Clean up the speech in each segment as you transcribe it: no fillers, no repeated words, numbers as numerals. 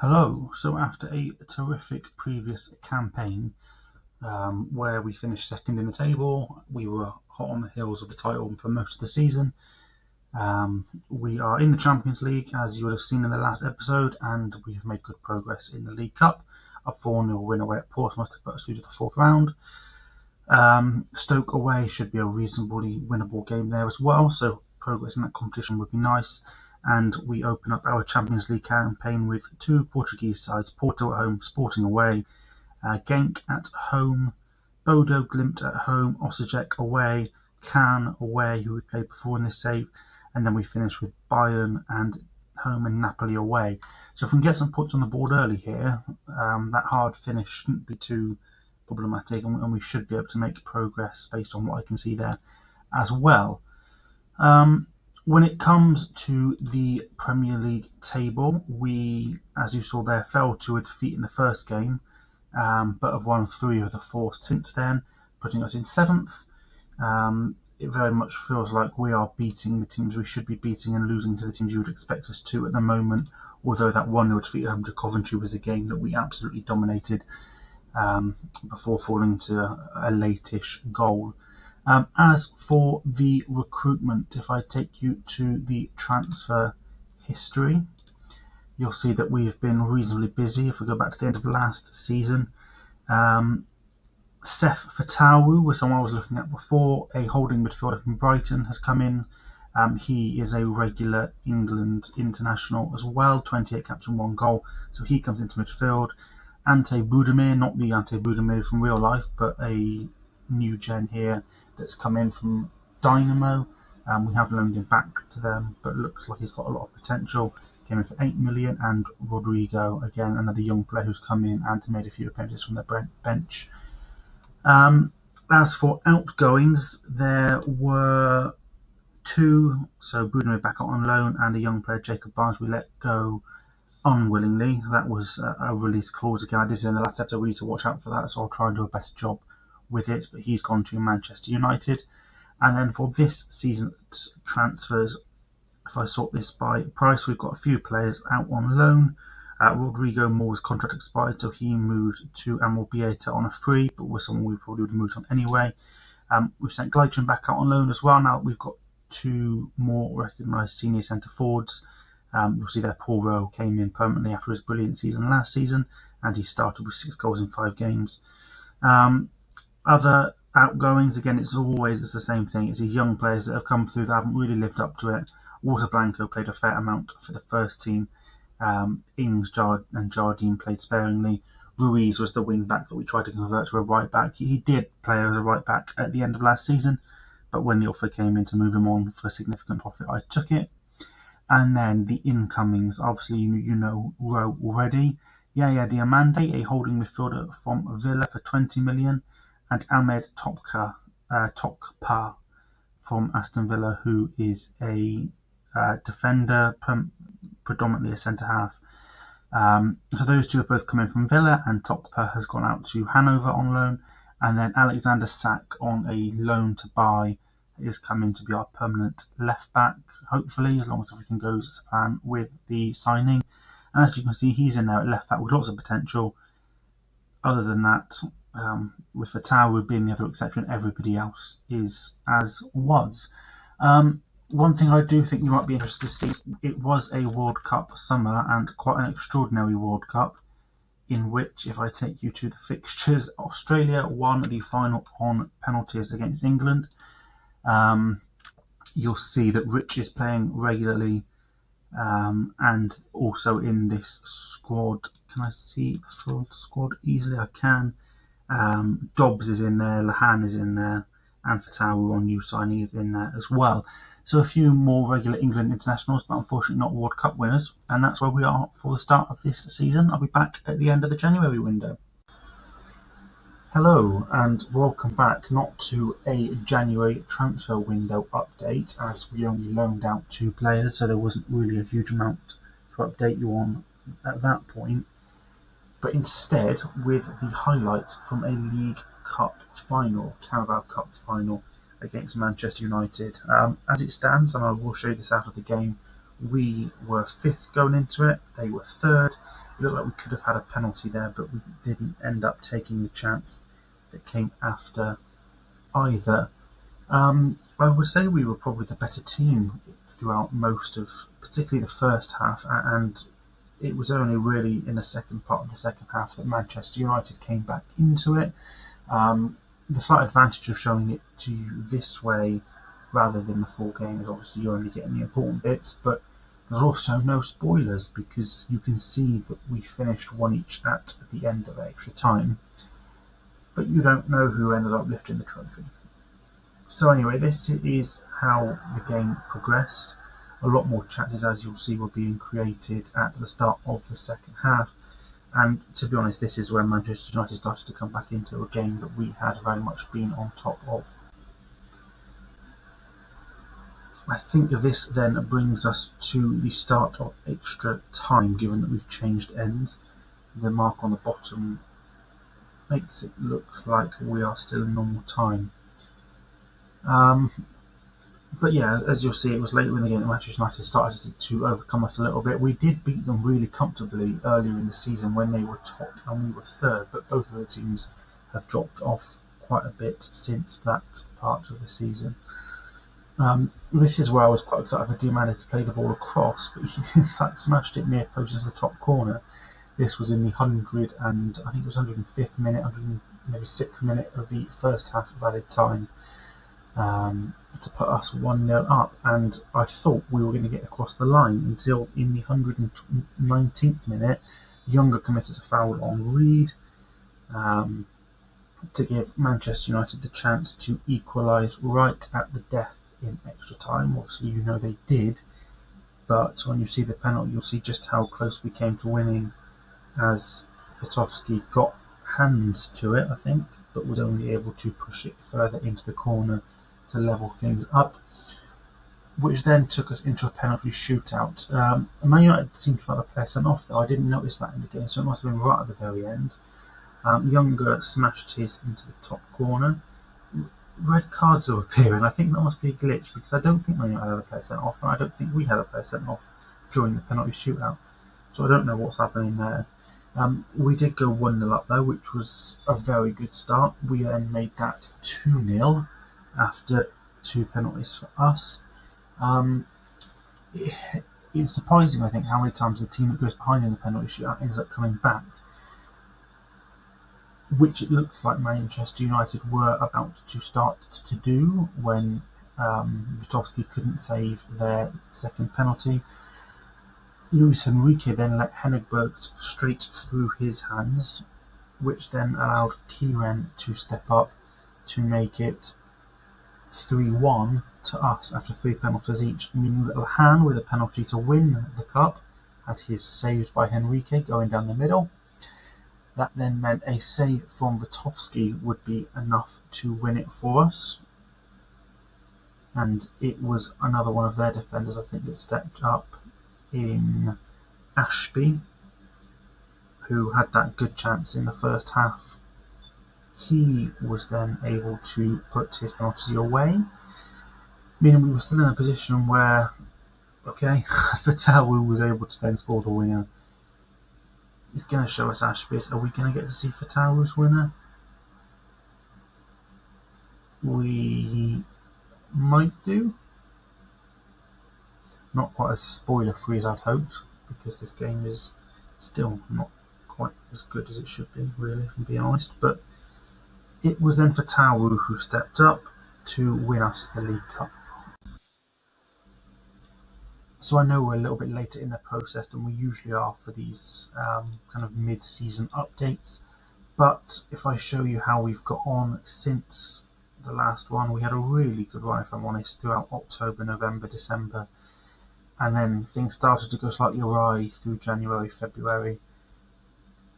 Hello. So after a terrific previous campaign where we finished second in the table, we were hot on the heels of the title for most of the season. We are in the Champions League, as you would have seen in the last episode, and we have made good progress in the League Cup. A 4-0 win away at Portsmouth to put us through to the fourth round. Stoke away should be a reasonably winnable game there as well, so progress in that competition would be nice. And we open up our Champions League campaign with two Portuguese sides, Porto at home, Sporting away, Genk at home, Bodo Glimt at home, Osijek away, Cannes away, who we played before in this save, and then we finish with Bayern and home and Napoli away. So if we can get some points on the board early here, that hard finish shouldn't be too problematic, and we should be able to make progress based on what I can see there as well. When it comes to the Premier League table, we, as you saw there, fell to a defeat in the first game, but have won 3 of the 4 since then, putting us in 7th. It very much feels like we are beating the teams we should be beating and losing to the teams you would expect us to at the moment, although that 1-0 defeat at home to Coventry was a game that we absolutely dominated before falling to a late-ish goal. As for the recruitment, if I take you to the transfer history, you'll see that we have been reasonably busy. If we go back to the end of last season, Seth Fatawu was someone I was looking at before, a holding midfielder from Brighton, has come in. He is a regular England international as well, 28 caps and 1 goal, so he comes into midfield. Ante Budimir, not the Ante Budimir from real life, but a new gen here that's come in from Dynamo. We have loaned him back to them, but looks like he's got a lot of potential. Came in for 8 million, and Rodrigo, again, another young player who's come in and made a few appearances from the bench. As for outgoings, there were 2, so Budimir back on loan, and a young player, Jacob Barnes, we let go unwillingly. That was a release clause again. I did say in the last episode we need to watch out for that, so I'll try and do a better job with it, but he's gone to Manchester United. And then for this season's transfers, if I sort this by price, we've got a few players out on loan. Rodrigo Moore's contract expired, so he moved to Amobieta on a free, but was someone we probably would have moved on anyway. We've sent Gleitchen back out on loan as well. Now we've got 2 more recognised senior centre forwards. You'll see there Paul Rowe came in permanently after his brilliant season last season, and he started with 6 goals in 5 games. Other outgoings, again, it's the same thing. It's these young players that have come through that haven't really lived up to it. Walter Blanco played a fair amount for the first team. Ings and Jardine played sparingly. Ruiz was the wing back that we tried to convert to a right back. He did play as a right back at the end of last season, but when the offer came in to move him on for significant profit, I took it. And then the incomings, obviously you know Rowe already. Yaya Diamande, a holding midfielder from Villa for 20 million, and Ahmed Tokpa from Aston Villa, who is a defender, predominantly a centre-half. So those 2 have both come in from Villa, and Tokpa has gone out to Hanover on loan, and then Alexander Sack on a loan to buy is coming to be our permanent left back, hopefully, as long as everything goes to plan with the signing. And as you can see, he's in there at left back with lots of potential. Other than that, with Fatawu being the other exception, everybody else is as was. One thing I do think you might be interested to see is it was a World Cup summer, and quite an extraordinary World Cup, in which, if I take you to the fixtures, Australia won the final on penalties against England. You'll see that Rich is playing regularly, and also in this squad. Can I see the full squad easily? I can. Dobbs is in there, Lahan is in there, and Fatawu on new signing is in there as well. So a few more regular England internationals, but unfortunately not World Cup winners, and that's where we are for the start of this season. I'll be back at the end of the January window. Hello and welcome back, not to a January transfer window update, as we only loaned out 2 players, so there wasn't really a huge amount to update you on at that point, but instead with the highlights from a League Cup final, Carabao Cup final against Manchester United. As it stands, and I will show you this out of the game, We were 5th going into it, they were 3rd. It looked like we could have had a penalty there, but we didn't end up taking the chance that came after either. I would say we were probably the better team throughout most of, particularly the first half, and it was only really in the second part of the second half that Manchester United came back into it. The slight advantage of showing it to you this way rather than the full game is obviously you're only getting the important bits, but there's also no spoilers because you can see that we finished 1 each at the end of extra time, but you don't know who ended up lifting the trophy. So anyway, this is how the game progressed. A lot more chances, as you'll see, were being created at the start of the second half. And to be honest, this is where Manchester United started to come back into a game that we had very much been on top of. I think this then brings us to the start of extra time, given that we've changed ends. The mark on the bottom makes it look like we are still in normal time. But yeah, as you'll see, it was later in the game that Manchester United started to overcome us a little bit. We did beat them really comfortably earlier in the season when they were top and we were 3rd, but both of the teams have dropped off quite a bit since that part of the season. This is where I was quite excited for Di Maria to play the ball across, but he in fact smashed it near post into the top corner. This was in the 100 and I think it was 105th minute, 106th minute of the first half of added time. To put us 1-0 up, and I thought we were going to get across the line until in the 119th minute Younger committed a foul on Reed to give Manchester United the chance to equalise right at the death in extra time. Obviously you know they did, but when you see the penalty you'll see just how close we came to winning, as Vitovsky got hands to it I think, but was only able to push it further into the corner to level things up, which then took us into a penalty shootout. Man United seemed to have a player sent off though. I didn't notice that in the game, so it must have been right at the very end. Younger smashed his into the top corner. Red cards are appearing. I think that must be a glitch because I don't think Man United had a player sent off, and I don't think we had a player sent off during the penalty shootout. So I don't know what's happening there. We did go 1-0 up though, which was a very good start. We then made that 2-0 after 2 penalties for us. It's surprising, I think, how many times the team that goes behind in the penalty shootout ends up coming back, which it looks like Manchester United were about to start to do when Vitovsky couldn't save their second penalty. Luis Enrique then let Henigberg straight through his hands, which then allowed Kieran to step up to make it 3-1 to us after 3 penalties each, meaning that Lahan, with a penalty to win the cup, had his saved by Henrique going down the middle. That then meant a save from Vitovsky would be enough to win it for us, and it was another one of their defenders I think that stepped up in Ashby, who had that good chance in the first half. He was then able to put his penalty away, meaning we were still in a position where, okay, Fatawu was able to then score the winner. He's going to show us Ashby's. Are we going to get to see Fatawu's winner? We might do. Not quite as spoiler free as I'd hoped, because this game is still not quite as good as it should be, really, if I'm being honest. But it was then Fatawu who stepped up to win us the League Cup. So I know we're a little bit later in the process than we usually are for these kind of mid-season updates, but if I show you how we've got on since the last one, we had a really good run, if I'm honest, throughout October, November, December, and then things started to go slightly awry through January, February.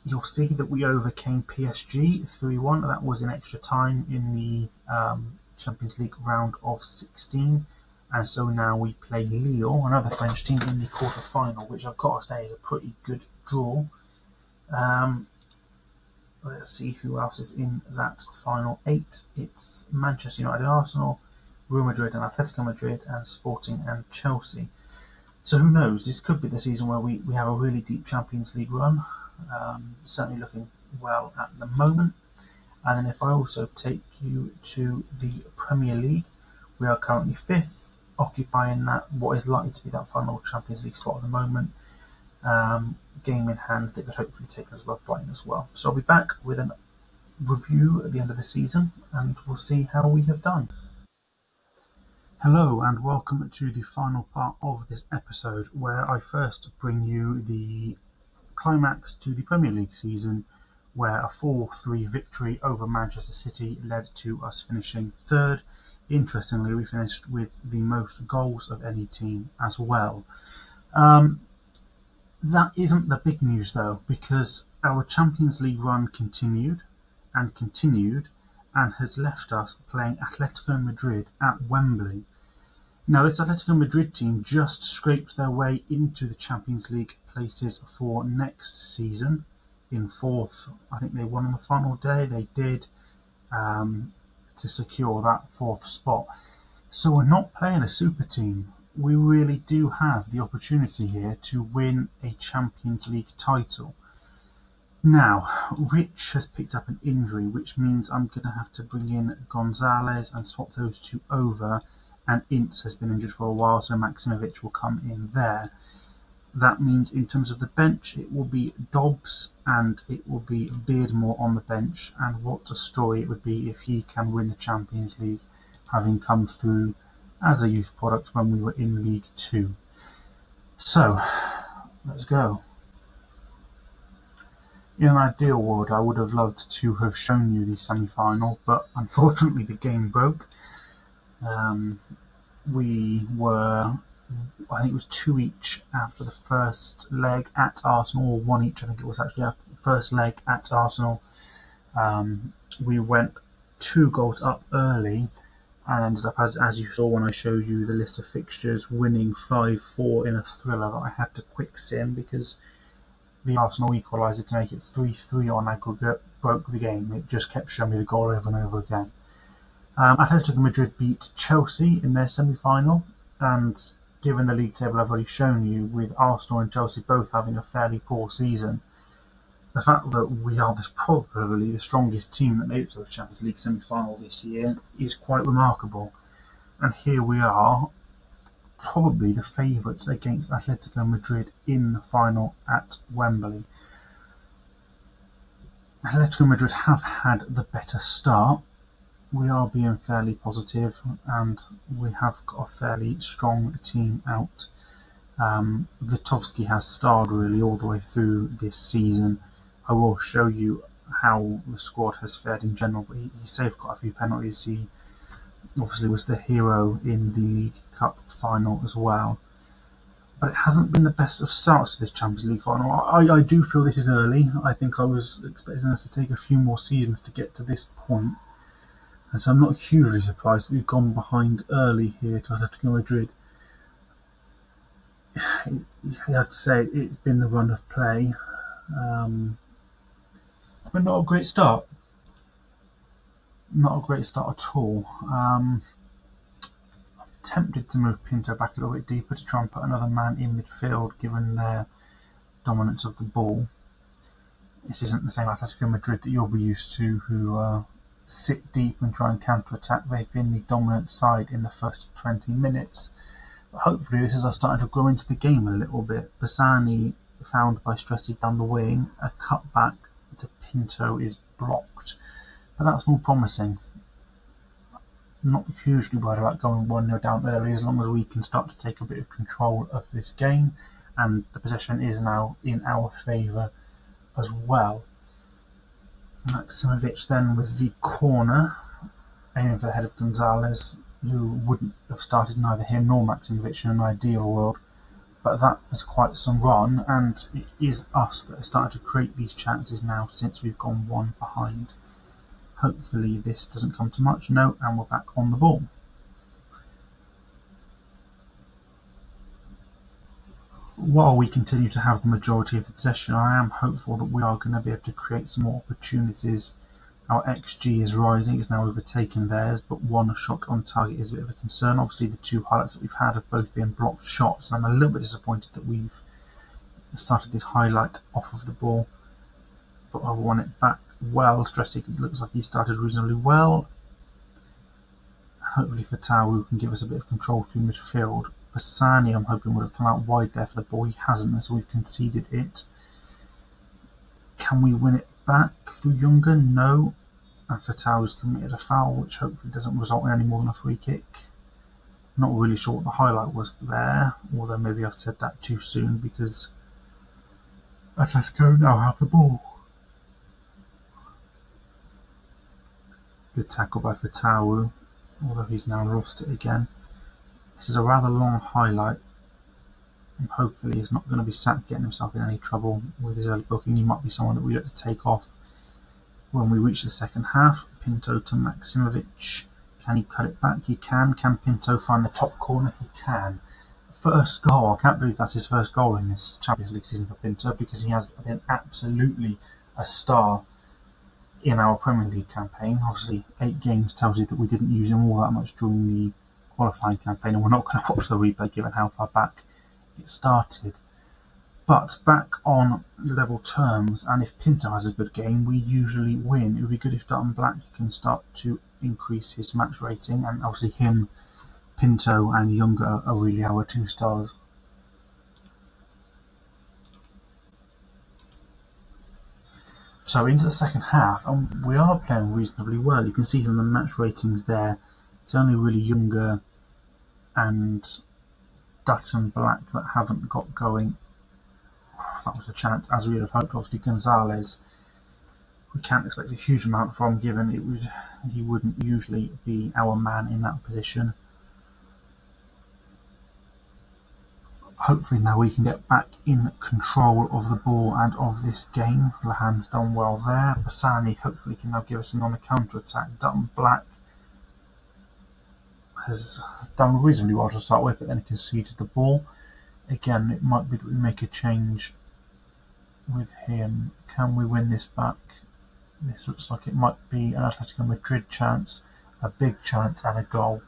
You'll see that we overcame PSG 3-1. That was in extra time in the Champions League round of 16. And so now we play Lille, another French team, in the quarter-final, which I've got to say is a pretty good draw. Let's see who else is in that final 8. It's Manchester United and Arsenal, Real Madrid and Atletico Madrid, and Sporting and Chelsea. So who knows? This could be the season where we have a really deep Champions League run. Certainly looking well at the moment. And then if I also take you to the Premier League, we are currently fifth, occupying that what is likely to be that final Champions League spot at the moment. Game in hand that could hopefully take us above Brighton as well. So I'll be back with a review at the end of the season, and we'll see how we have done. Hello and welcome to the final part of this episode, where I first bring you the climax to the Premier League season, where a 4-3 victory over Manchester City led to us finishing third. Interestingly, we finished with the most goals of any team as well. That isn't the big news though, because our Champions League run continued and has left us playing Atletico Madrid at Wembley. Now, this Atletico Madrid team just scraped their way into the Champions League places for next season in fourth. I think they won on the final day. They did, to secure that fourth spot. So we're not playing a super team. We really do have the opportunity here to win a Champions League title. Now, Rich has picked up an injury, which means I'm going to have to bring in Gonzalez and swap those two over, and Ince has been injured for a while, so Maximovic will come in there. That means in terms of the bench, it will be Dobbs and it will be Beardmore on the bench, and what a story it would be if he can win the Champions League, having come through as a youth product when we were in League 2. So, let's go. In an ideal world, I would have loved to have shown you the semi-final, but unfortunately the game broke. We were, I think it was 2 each after the first leg at Arsenal, or 1 each, I think it was actually after the first leg at Arsenal. We went 2 goals up early and ended up, as you saw when I showed you the list of fixtures, winning 5-4 in a thriller that I had to quick sim because the Arsenal equaliser to make it 3-3 on aggregate broke the game. It just kept showing me the goal over and over again. Atletico Madrid beat Chelsea in their semi-final, and given the league table I've already shown you, with Arsenal and Chelsea both having a fairly poor season, the fact that we are probably the strongest team that made it to the Champions League semi-final this year is quite remarkable. And here we are, probably the favourites against Atletico Madrid in the final at Wembley. Atletico Madrid have had the better start. We are being fairly positive, and we have got a fairly strong team out. Vitovsky has starred really all the way through this season. I will show you how the squad has fared in general, but he saved quite a few penalties. He obviously was the hero in the League Cup final as well. But it hasn't been the best of starts to this Champions League final. I do feel this is early. I think I was expecting us to take a few more seasons to get to this point. And so I'm not hugely surprised that we've gone behind early here to Atletico Madrid. You have to say it's been the run of play. But not a great start. Not a great start at all. I'm tempted to move Pinto back a little bit deeper to try and put another man in midfield, given their dominance of the ball. This isn't the same Atletico Madrid that you'll be used to, who sit deep and try and counter-attack. They've been the dominant side in the first 20 minutes. But hopefully this is us starting to grow into the game a little bit. Bassani found by Stresi down the wing. A cutback to Pinto is blocked, but that's more promising. Not hugely worried about going 1-0 down early, as long as we can start to take a bit of control of this game, and the possession is now in our favour as well. Maximovic then with the corner, aiming for the head of Gonzalez, who wouldn't have started neither him nor Maximovic in an ideal world, but that was quite some run, and it is us that are starting to create these chances now since we've gone 1 behind. Hopefully this doesn't come to much. No, and we're back on the ball. While we continue to have the majority of the possession, I am hopeful that we are going to be able to create some more opportunities Our XG is rising, it's now overtaken theirs, but one shot on target is a bit of a concern. Obviously the two highlights that we've had have both been blocked shots, and I'm a little bit disappointed that we've started this highlight off of the ball. But I won it back well. Stressic looks like he started reasonably well. Hopefully Fatawu can give us a bit of control through midfield. Bassani, I'm hoping, would have come out wide there for the ball. He hasn't, so we've conceded it. Can we win it back through Younger? No. And Fatawu's committed a foul, which hopefully doesn't result in any more than a free kick. Not really sure what the highlight was there, although maybe I've said that too soon because Atletico now have the ball. Good tackle by Fatawu, although he's now lost it again. This is a rather long highlight, and hopefully he's not going to be sat getting himself in any trouble with his early booking. He might be someone that we look to take off when we reach the second half. Pinto to Maksimovic. Can he cut it back? He can. Can Pinto find the top corner? He can. First goal. I can't believe that's his first goal in this Champions League season for Pinto, because he has been absolutely a star in our Premier League campaign. Obviously 8 games tells you that we didn't use him all that much during the qualifying campaign, and we're not going to watch the replay given how far back it started. But back on level terms, and if Pinto has a good game, we usually win. It would be good if Dutton Black can start to increase his match rating, and obviously him, Pinto and Younger are really our 2 stars. So into the second half, and we are playing reasonably well. You can see from the match ratings there, it's only really Younger and Dutton Black that haven't got going. That was a chance, as we would have hoped. Obviously Gonzalez, we can't expect a huge amount from, given he wouldn't usually be our man in that position. Hopefully now we can get back in control of the ball and of this game. Lahan's done well there. Bassani hopefully can now give us on the counter-attack. Dutton Black has done reasonably well to start with, but then conceded the ball. Again, it might be that we make a change with him. Can we win this back? This looks like it might be an Atletico Madrid chance, a big chance and a goal.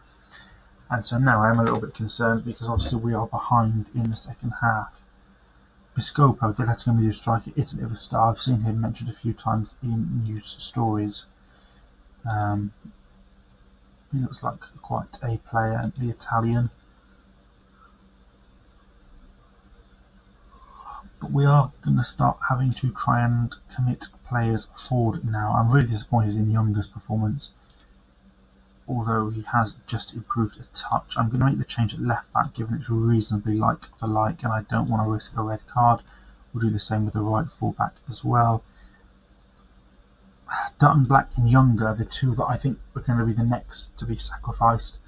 And so now I am a little bit concerned, because obviously we are behind in the second half. Piscopo, the Atletico Madrid striker, is a bit of a star. I've seen him mentioned a few times in news stories. He looks like quite a player, the Italian. But we are going to start having to try and commit players forward now. I'm really disappointed in Younger's performance, although he has just improved a touch. I'm going to make the change at left back, given it's reasonably like for like, and I don't want to risk a red card. We'll do the same with the right full back as well. Dutton Black and Younger are the 2 that I think are going to be the next to be sacrificed.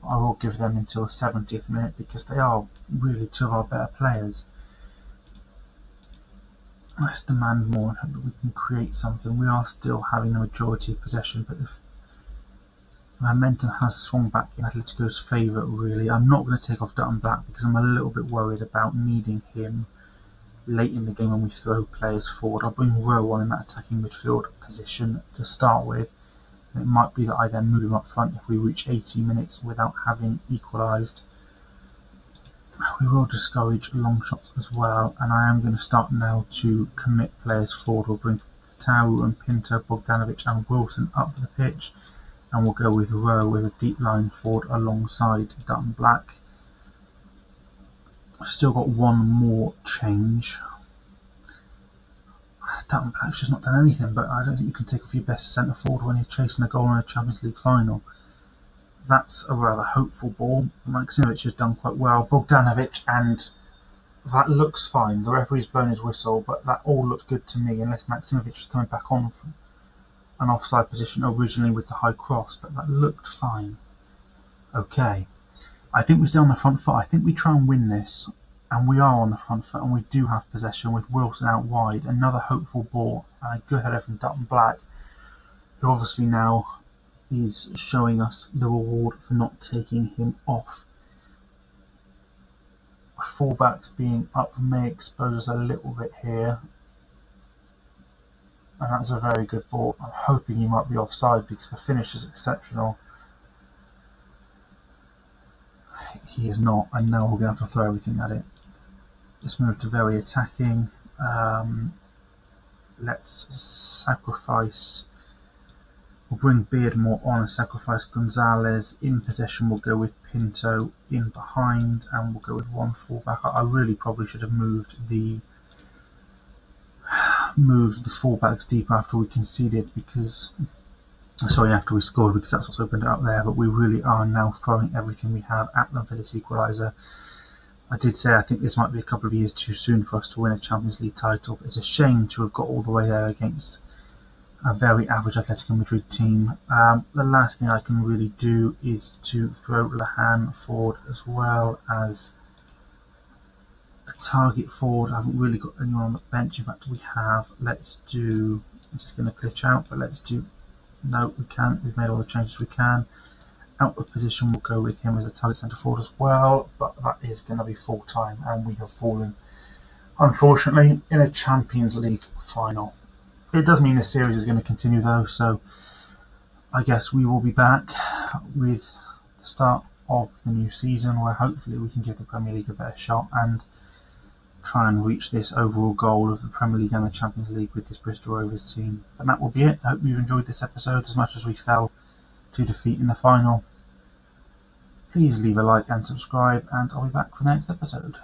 I will give them until the 70th minute, because they are really 2 of our better players. Let's demand more and hope that we can create something. We are still having the majority of possession, but if momentum has swung back in Atletico's favour, really. I'm not going to take off Dutton Black, because I'm a little bit worried about needing him late in the game when we throw players forward. I'll bring Rowe on in that attacking midfield position to start with, and it might be that I then move him up front if we reach 80 minutes without having equalised. We will discourage long shots as well, and I am going to start now to commit players forward. We'll bring Fatawu and Pinto, Bogdanovic and Wilson up the pitch, and we'll go with Rowe as a deep line forward alongside Dutton Black. I've still got one more change. Dutton Black's just not done anything, but I don't think you can take off your best centre forward when you're chasing a goal in a Champions League final. That's a rather hopeful ball. Maksimovic has done quite well. Bogdanovic, and that looks fine. The referee's blown his whistle, but that all looked good to me, unless Maksimovic was coming back on from an offside position originally with the high cross, but that looked fine. Okay. I think we stay on the front foot. I think we try and win this, and we are on the front foot, and we do have possession with Wilson out wide. Another hopeful ball, and a good header from Dutton Black, who obviously now is showing us the reward for not taking him off. Fullbacks being up may expose us a little bit here. and that's a very good ball. I'm hoping he might be offside because the finish is exceptional. He is not, and now we're going to have to throw everything at it. Let's move to very attacking. Let's sacrifice. We'll bring Beardmore on and sacrifice Gonzalez. In possession, we'll go with Pinto in behind, and we'll go with one fullback. I really probably should have moved the fullbacks deep after we conceded after we scored, because that's what's opened it up there. But we really are now throwing everything we have at them for this equaliser. I did say I think this might be a couple of years too soon for us to win a Champions League title, but it's a shame to have got all the way there against a very average Atletico Madrid team. The last thing I can really do is to throw Lahan forward as well as a target forward. I haven't really got anyone on the bench. In fact, we have. I'm just going to glitch out, but no, we can't. We've made all the changes we can. Out of position, we'll go with him as a target centre forward as well, but that is going to be full time, and we have fallen, unfortunately, in a Champions League final. It does mean the series is going to continue though, so I guess we will be back with the start of the new season, where hopefully we can give the Premier League a better shot and try and reach this overall goal of the Premier League and the Champions League with this Bristol Rovers team. And that will be it. I hope you've enjoyed this episode as much as we fell to defeat in the final. Please leave a like and subscribe, and I'll be back for the next episode.